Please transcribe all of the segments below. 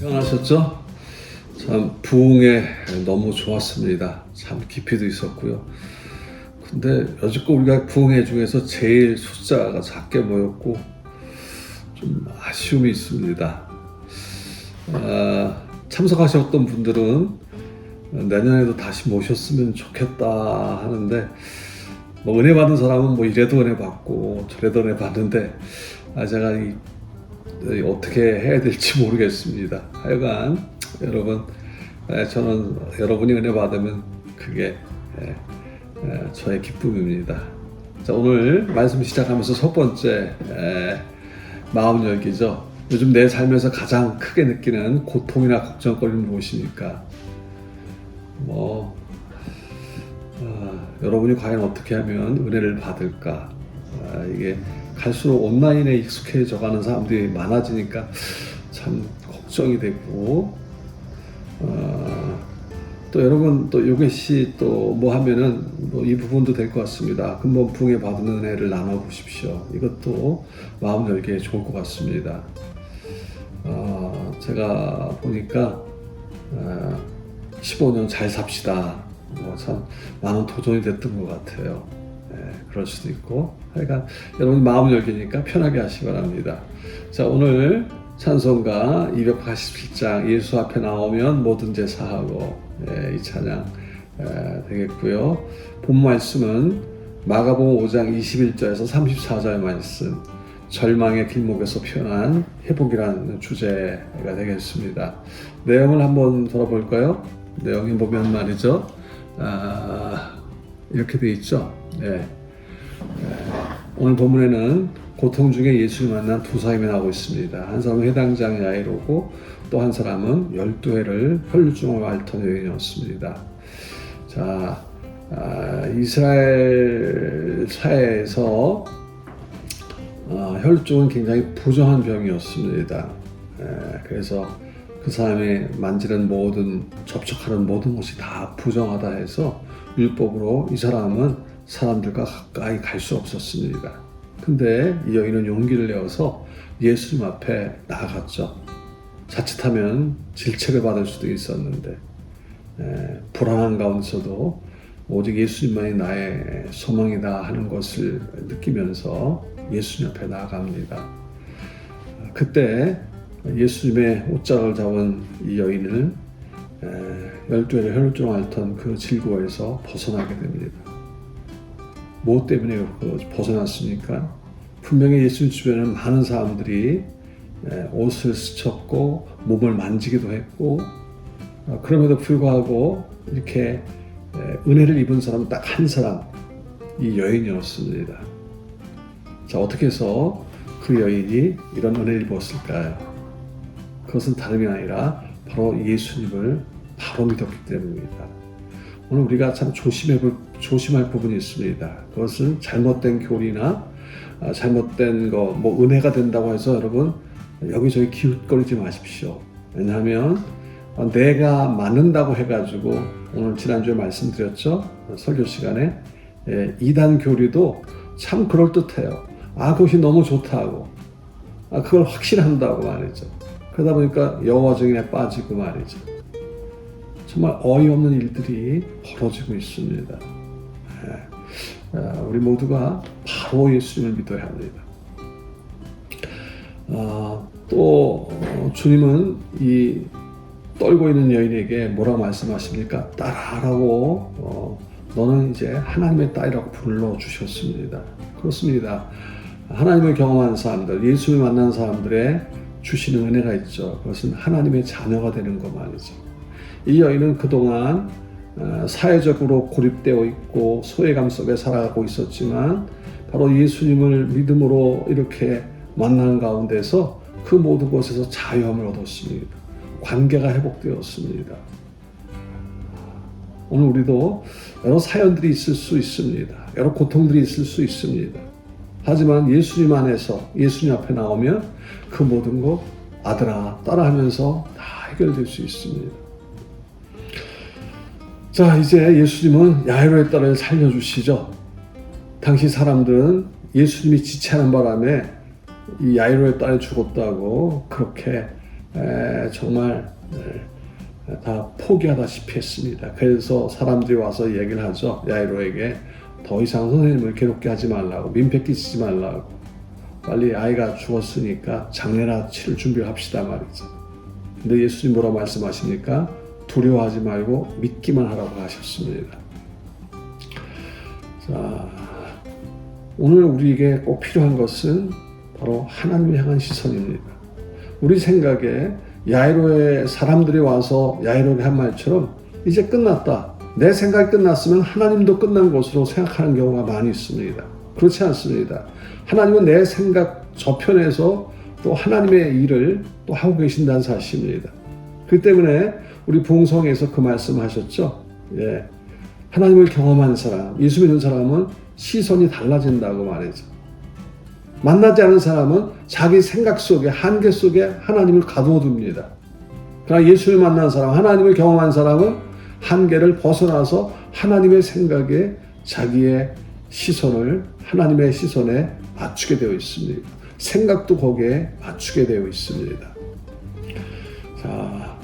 평안하셨죠? 참 부흥에 너무 좋았습니다. 참 깊이도 있었고요. 근데 여지껏 우리가 부흥회 중에서 제일 숫자가 작게 모였고 좀 아쉬움이 있습니다. 참석하셨던 분들은 내년에도 다시 모셨으면 좋겠다 하는데, 뭐 은혜 받은 사람은 뭐 이래도 은혜 받고 저래도 은혜 받는데 제가 어떻게 해야 될지 모르겠습니다. 하여간 여러분, 저는 여러분이 은혜 받으면 그게 저의 기쁨입니다. 자, 오늘 말씀 시작하면서 첫 번째 마음 열기죠. 요즘 내 삶에서 가장 크게 느끼는 고통이나 걱정거리는 무엇입니까? 여러분이 과연 어떻게 하면 은혜를 받을까? 이게 갈수록 온라인에 익숙해져 가는 사람들이 많아지니까 참 걱정이 되고, 또 여러분 또 요게시 또 뭐 하면은 뭐 이 부분도 될 것 같습니다. 근본 부흥에 받은 은혜를 나눠 보십시오. 이것도 마음 열기에 좋을 것 같습니다. 제가 보니까 15년 잘 삽시다. 참 많은 도전이 됐던 것 같아요. 그럴 수도 있고, 하여간 여러분 마음 열기니까 편하게 하시기 바랍니다. 자, 오늘 찬송가 287장 예수 앞에 나오면 모든 죄 사하고, 이 찬양 되겠고요. 본 말씀은 마가복음 5장 21절에서 34절 말씀, 절망의 길목에서 표현한 회복이라는 주제가 되겠습니다. 내용을 한번 돌아볼까요? 내용이 보면 말이죠. 이렇게 되어 있죠. 오늘 본문에는 고통 중에 예수를 만난 두 사람이 나오고 있습니다. 한 사람은 해당장 야이로고 또 한 사람은 12회를 혈루증을 앓던 여인이었습니다. 자, 이스라엘 사회에서 혈루증은 굉장히 부정한 병이었습니다. 그래서 그 사람이 만지는 모든, 접촉하는 모든 것이 다 부정하다 해서 율법으로 이 사람은 사람들과 가까이 갈 수 없었습니다. 근데 이 여인은 용기를 내어서 예수님 앞에 나아갔죠. 자칫하면 질책을 받을 수도 있었는데, 불안한 가운데서도 오직 예수님만이 나의 소망이다 하는 것을 느끼면서 예수님 앞에 나아갑니다. 그때 예수님의 옷자락을 잡은 이 여인을 12회를 혈루증을 앓던 그 질고에서 벗어나게 됩니다. 무엇 때문에 벗어났습니까? 분명히 예수님 주변에는 많은 사람들이 옷을 스쳤고 몸을 만지기도 했고, 그럼에도 불구하고 이렇게 은혜를 입은 사람은 딱 한 사람, 이 여인이었습니다. 자, 어떻게 해서 그 여인이 이런 은혜를 입었을까요? 그것은 다름이 아니라 바로 예수님을 바로 믿었기 때문입니다. 오늘 우리가 참 조심할 부분이 있습니다. 그것은 잘못된 교리나 잘못된 거, 뭐 은혜가 된다고 해서 여러분 여기저기 기웃거리지 마십시오. 왜냐하면 내가 맞는다고 해가지고, 오늘 지난주에 말씀드렸죠? 설교 시간에 이단 교리도 참 그럴듯해요. 그것이 너무 좋다고, 그걸 확신한다고 말이죠. 그러다 보니까 여호와 증인에 빠지고 말이죠. 정말 어이없는 일들이 벌어지고 있습니다. 우리 모두가 바로 예수님을 믿어야 합니다. 또 주님은 이 떨고 있는 여인에게 뭐라고 말씀하십니까? 따라하라고, 너는 이제 하나님의 딸이라고 불러주셨습니다. 그렇습니다. 하나님을 경험한 사람들, 예수를 만난 사람들의 주시는 은혜가 있죠. 그것은 하나님의 자녀가 되는 것 말이죠. 이 여인은 그동안 사회적으로 고립되어 있고 소외감 속에 살아가고 있었지만, 바로 예수님을 믿음으로 이렇게 만난 가운데서 그 모든 것에서 자유함을 얻었습니다. 관계가 회복되었습니다. 오늘 우리도 여러 사연들이 있을 수 있습니다. 여러 고통들이 있을 수 있습니다. 하지만 예수님 안에서, 예수님 앞에 나오면 그 모든 것 아들아 따라하면서 다 해결될 수 있습니다. 자, 이제 예수님은 야이로의 딸을 살려주시죠. 당시 사람들은 예수님이 지체하는 바람에 이 야이로의 딸이 죽었다고 그렇게 정말 다 포기하다시피 했습니다. 그래서 사람들이 와서 얘기를 하죠. 야이로에게 더 이상 선생님을 괴롭게 하지 말라고, 민폐 끼치지 말라고, 빨리 아이가 죽었으니까 장례나 치를 준비를 합시다 말이죠. 근데 예수님 뭐라고 말씀하십니까? 두려워하지 말고 믿기만 하라고 하셨습니다. 자, 오늘 우리에게 꼭 필요한 것은 바로 하나님을 향한 시선입니다. 우리 생각에 야이로의 사람들이 와서 야이로에게 한 말처럼 이제 끝났다, 내 생각이 끝났으면 하나님도 끝난 것으로 생각하는 경우가 많이 있습니다. 그렇지 않습니다. 하나님은 내 생각 저편에서 또 하나님의 일을 또 하고 계신다는 사실입니다. 그렇기 때문에 우리 봉성에서 그 말씀하셨죠. 하나님을 경험한 사람, 예수 믿는 사람은 시선이 달라진다고 말이죠. 만나지 않은 사람은 자기 생각 속에, 한계 속에 하나님을 가두어둡니다. 그러나 예수를 만난 사람, 하나님을 경험한 사람은 한계를 벗어나서 하나님의 생각에 자기의 시선을 하나님의 시선에 맞추게 되어 있습니다. 생각도 거기에 맞추게 되어 있습니다. 자,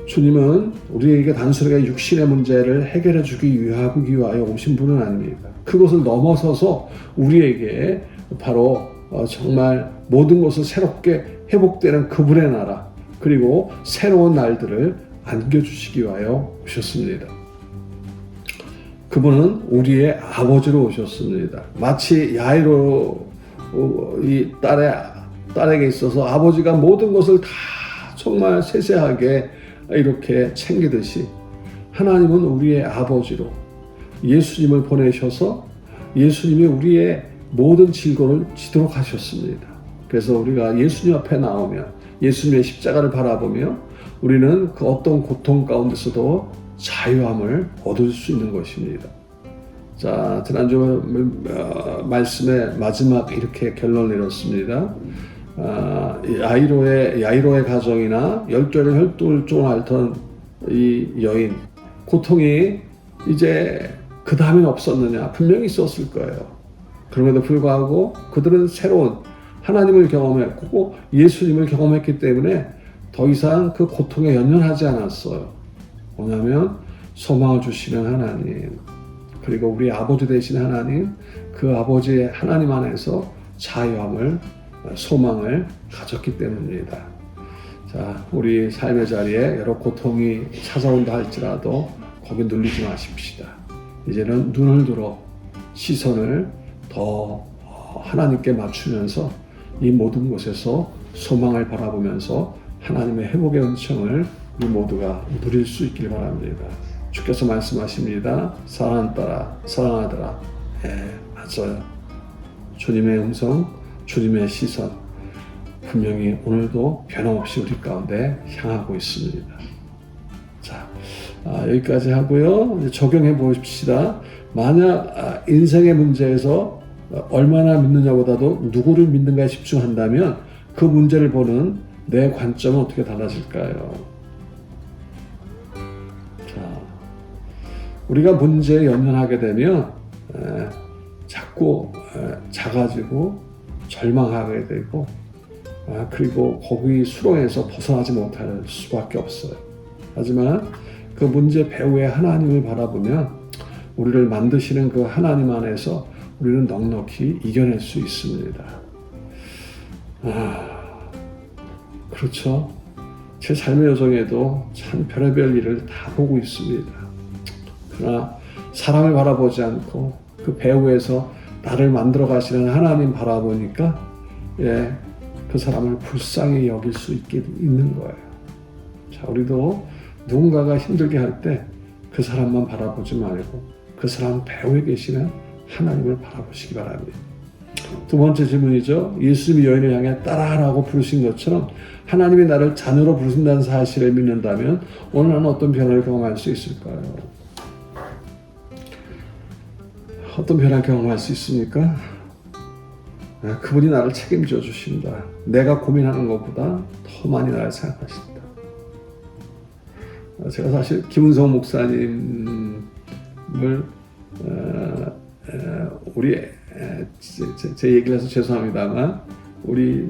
주님은 우리에게 단순하게 육신의 문제를 해결해 주기 위하여 오신 분은 아닙니다. 그것을 넘어서서 우리에게 바로 정말 모든 것을 새롭게 회복되는 그분의 나라, 그리고 새로운 날들을 안겨주시기 위하여 오셨습니다. 그분은 우리의 아버지로 오셨습니다. 마치 야이로 이 딸에게 있어서 아버지가 모든 것을 다 정말 세세하게 이렇게 챙기듯이 하나님은 우리의 아버지로 예수님을 보내셔서 예수님이 우리의 모든 질고를 지도록 하셨습니다. 그래서 우리가 예수님 앞에 나오면 예수님의 십자가를 바라보며 우리는 그 어떤 고통 가운데서도 자유함을 얻을 수 있는 것입니다. 자, 지난주 말씀의 마지막 이렇게 결론을 내렸습니다. 야이로의 가정이나 열조의 혈통을 앓던 이 여인, 고통이 이제 그 다음엔 없었느냐? 분명히 있었을 거예요. 그럼에도 불구하고 그들은 새로운 하나님을 경험했고 예수님을 경험했기 때문에 더 이상 그 고통에 연연하지 않았어요. 뭐냐면 소망을 주시는 하나님, 그리고 우리 아버지 되신 하나님, 그 아버지의 하나님 안에서 자유함을, 소망을 가졌기 때문입니다. 자, 우리 삶의 자리에 여러 고통이 찾아온다 할지라도 거기 눌리지 마십시다. 이제는 눈을 들어 시선을 더 하나님께 맞추면서 이 모든 곳에서 소망을 바라보면서 하나님의 회복의 은총을 우리 모두가 누릴 수 있길 바랍니다. 주께서 말씀하십니다. 사랑하는 딸아, 사랑하더라. 맞아요. 주님의 음성, 주님의 시선 분명히 오늘도 변함없이 우리 가운데 향하고 있습니다. 자, 여기까지 하고요. 이제 적용해 보십시다. 만약 인생의 문제에서 얼마나 믿느냐보다도 누구를 믿는가에 집중한다면 그 문제를 보는 내 관점은 어떻게 달라질까요? 자, 우리가 문제에 연연하게 되면 자꾸 작아지고 절망하게 되고 그리고 거기 수렁에서 벗어나지 못할 수밖에 없어요. 하지만 그 문제 배후의 하나님을 바라보면 우리를 만드시는 그 하나님 안에서 우리는 넉넉히 이겨낼 수 있습니다. 그렇죠. 제 삶의 여정에도 참 별의별 일을 다 보고 있습니다. 그러나 사람을 바라보지 않고 그 배후에서 나를 만들어 가시는 하나님 바라보니까 그 사람을 불쌍히 여길 수 있는 거예요. 자, 우리도 누군가가 힘들게 할 때 그 사람만 바라보지 말고 그 사람 배후에 계시는 하나님을 바라보시기 바랍니다. 두 번째 질문이죠. 예수님이 여인을 향해 따라하라고 부르신 것처럼 하나님이 나를 자녀로 부르신다는 사실을 믿는다면 오늘 나는 어떤 변화를 경험할 수 있을까요? 어떤 변화를 경험할 수 있습니까? 그분이 나를 책임져 주신다. 내가 고민하는 것보다 더 많이 나를 생각하신다. 제가 사실 김은성 목사님을 우리 제 얘기를 해서 죄송합니다만 우리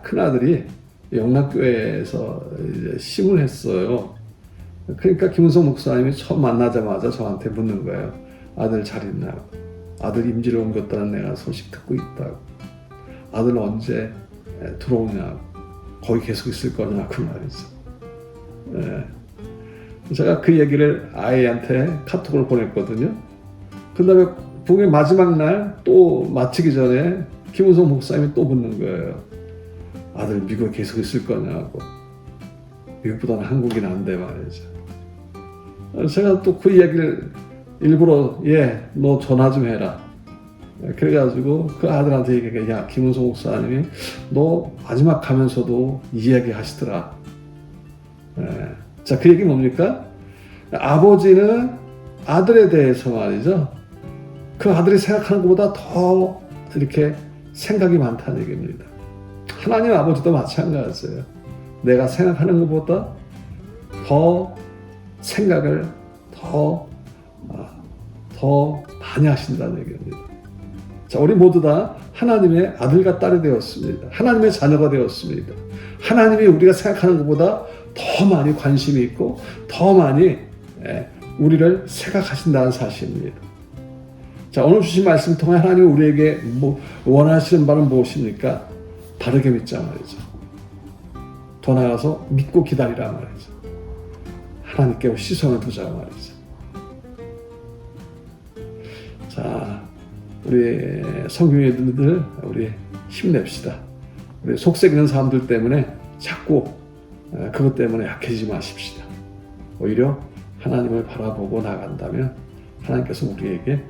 큰아들이 영락교회에서 이제 심을 했어요. 그러니까 김은성 목사님이 처음 만나자마자 저한테 묻는 거예요. 아들 잘 있냐고. 아들 임지로 옮겼다는 내가 소식 듣고 있다고. 아들 언제 들어오냐고. 거기 계속 있을 거냐고 말이죠. 제가 그 얘기를 아이한테 카톡을 보냈거든요. 그 다음에 부흥의 마지막 날 또 마치기 전에 김은성 목사님이 또 묻는 거예요. 아들 미국에 계속 있을 거냐고. 미국보다는 한국이 난데 말이죠. 제가 또 그 얘기를 일부러 너 전화 좀 해라. 그래가지고 그 아들한테 얘기해. 야, 김은성 목사님이 너 마지막 가면서도 이 이야기 하시더라. 자, 그 얘기 뭡니까? 아버지는 아들에 대해서 말이죠. 그 아들이 생각하는 것보다 더 이렇게 생각이 많다는 얘기입니다. 하나님 아버지도 마찬가지예요. 내가 생각하는 것보다 더 생각을 더 많이 하신다는 얘기입니다. 자, 우리 모두 다 하나님의 아들과 딸이 되었습니다. 하나님의 자녀가 되었습니다. 하나님이 우리가 생각하는 것보다 더 많이 관심이 있고 더 많이 우리를 생각하신다는 사실입니다. 자, 오늘 주신 말씀 통해 하나님이 우리에게 원하시는 바는 무엇입니까? 바르게 믿자 말이죠. 더 나아가서 믿고 기다리라 말이죠. 하나님께 시선을 두자 말이죠. 자, 우리 성경인들 우리 힘냅시다. 우리 속썩이는 사람들 때문에 자꾸 그것 때문에 약해지지 마십시다. 오히려 하나님을 바라보고 나간다면 하나님께서 우리에게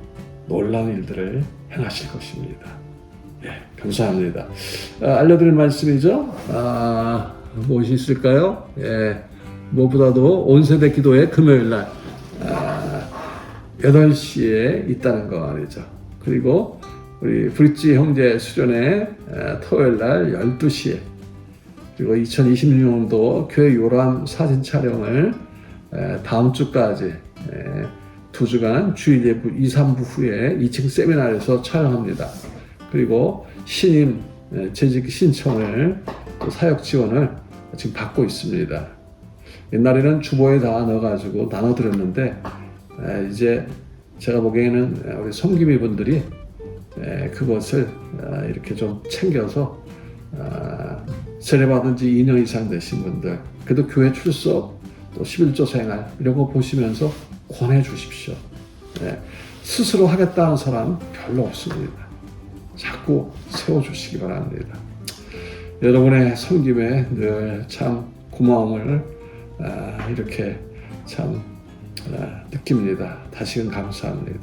놀라운 일들을 행하실 것입니다. 감사합니다. 알려드릴 말씀이죠. 무엇이 있을까요? 무엇보다도 온세대 기도회 금요일날 8시에 있다는 거 아니죠. 그리고 우리 브릿지 형제 수련회 토요일날 12시에 그리고 2026년도 교회 요람 사진 촬영을 다음 주까지 2주간 주일 예부 2, 3부 후에 2층 세미나에서 촬영합니다. 그리고 신임 재직 신청을 또 사역 지원을 지금 받고 있습니다. 옛날에는 주보에 다 넣어가지고 나눠드렸는데 이제 제가 보기에는 우리 섬김이 분들이 그것을 이렇게 좀 챙겨서 세례받은 지 2년 이상 되신 분들, 그래도 교회 출석, 또 11조 생활 이런 거 보시면서 권해 주십시오. 스스로 하겠다는 사람 별로 없습니다. 자꾸 세워주시기 바랍니다. 여러분의 섬김에 늘 참 고마움을 이렇게 참 느낍니다. 다시금 감사합니다.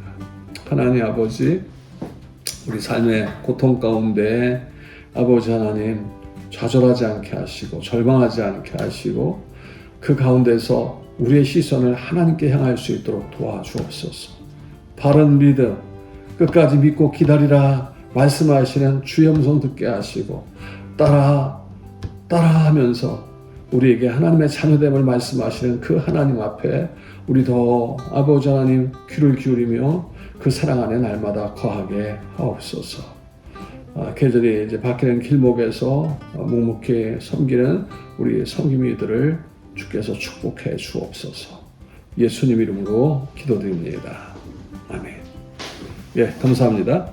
하나님 아버지, 우리 삶의 고통 가운데 아버지 하나님 좌절하지 않게 하시고 절망하지 않게 하시고 그 가운데서 우리의 시선을 하나님께 향할 수 있도록 도와주옵소서. 바른 믿음, 끝까지 믿고 기다리라 말씀하시는 주의 음성 듣게 하시고 따라하면서 우리에게 하나님의 자녀됨을 말씀하시는 그 하나님 앞에 우리 더 아버지 하나님 귀를 기울이며 그 사랑 안에 날마다 거하게 하옵소서. 계절이 이제 바뀌는 길목에서 묵묵히 섬기는 우리 섬김이들을 주께서 축복해 주옵소서. 예수님 이름으로 기도드립니다. 아멘. 감사합니다.